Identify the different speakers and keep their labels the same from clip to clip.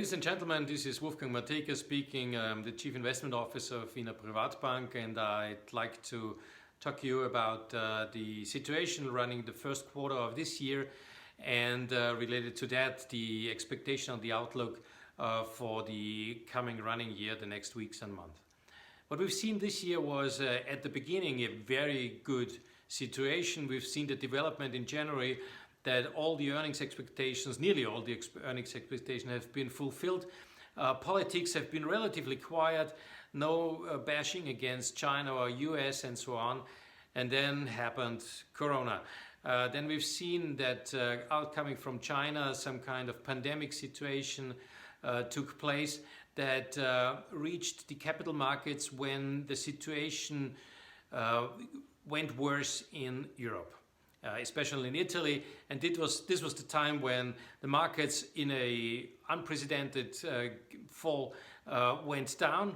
Speaker 1: Ladies and gentlemen, this is Wolfgang Matejka speaking. I'm the Chief Investment Officer of WienerPrivatbank, and I'd like to talk to you about the situation running the first quarter of this year, and related to that, the expectation on the outlook for the coming running year, the next weeks and months. What we've seen this year was at the beginning a very good situation. We've seen the development in January that all the earnings expectations, nearly all the earnings expectations have been fulfilled. Politics have been relatively quiet, no bashing against China or US and so on. And then happened Corona. Then we've seen that outcoming from China, some kind of pandemic situation took place that reached the capital markets when the situation went worse in Europe. Especially in Italy, and this was the time when the markets in a unprecedented fall went down.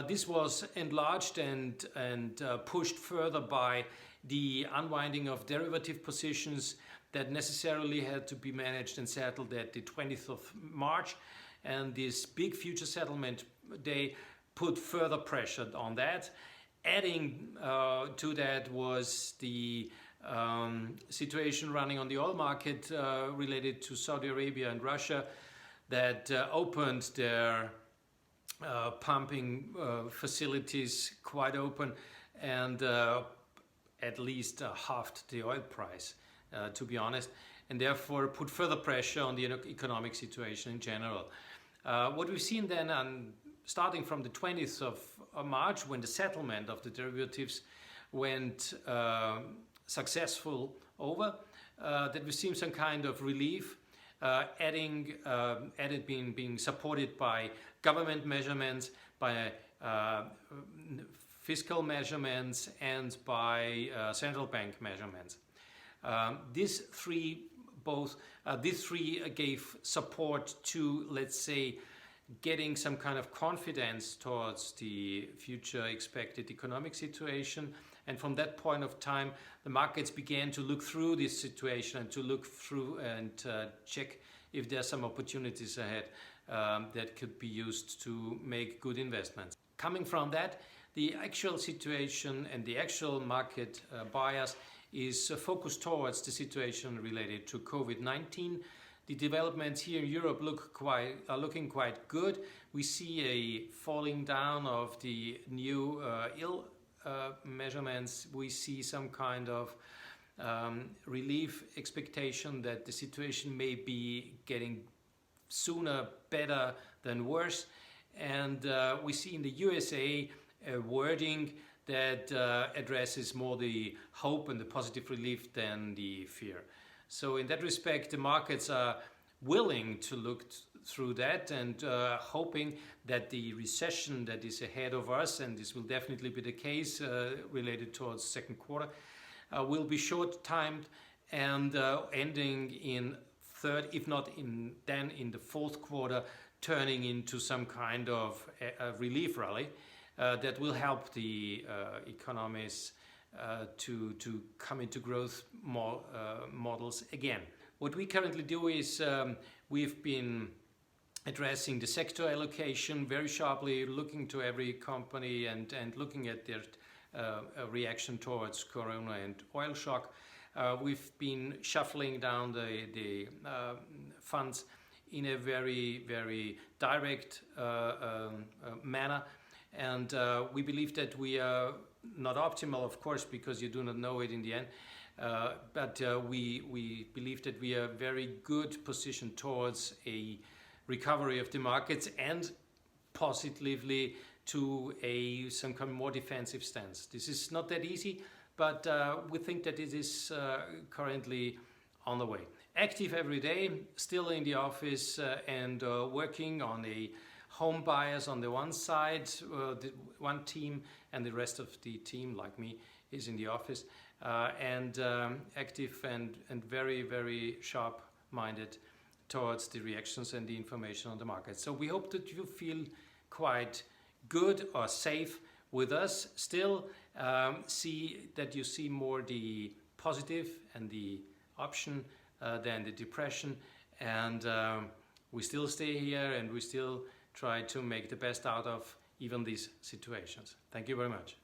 Speaker 1: This was enlarged and pushed further by the unwinding of derivative positions that necessarily had to be managed and settled at the 20th of March, and this big future settlement day put further pressure on that. Adding to that was the situation running on the oil market related to Saudi Arabia and Russia that opened their pumping facilities quite open and at least halved the oil price, to be honest, and therefore put further pressure on the economic situation in general. What we've seen then, starting from the 20th of March, when the settlement of the derivatives went successful over, that we've seen some kind of relief, added being supported by government measurements, by fiscal measurements, and by central bank measurements. These three gave support to, let's say, getting some kind of confidence towards the future expected economic situation. And from that point of time, the markets began to look through this situation and to look through and check if there are some opportunities ahead that could be used to make good investments. Coming from that, the actual situation and the actual market bias is focused towards the situation related to COVID-19. The developments here in Europe are looking quite good. We see a falling down of the new measurements. We see some kind of relief expectation that the situation may be getting sooner better than worse. And we see in the USA a wording that addresses more the hope and the positive relief than the fear. So in that respect, the markets are willing to look through that and hoping that the recession that is ahead of us, and this will definitely be the case related towards second quarter, will be short-timed and ending in third, if not then in the fourth quarter, turning into some kind of a relief rally that will help the economies to come into growth models again. What we currently do is we've been addressing the sector allocation very sharply, looking to every company and looking at their reaction towards Corona and oil shock. We've been shuffling down the funds in a very, very direct manner, and we believe that we are not optimal, of course, because you do not know it in the end, but we believe that we are very good positioned towards a recovery of the markets and positively to some kind of more defensive stance. This is not that easy, but we think that it is currently on the way. Active every day, still in the office and working on a home bias on the one side, one team, and the rest of the team, like me, is in the office, and active and very, very sharp-minded towards the reactions and the information on the market. So we hope that you feel quite good or safe with us. Still see that you see more the positive and the option than the depression, and we still stay here and we still try to make the best out of even these situations. Thank you very much.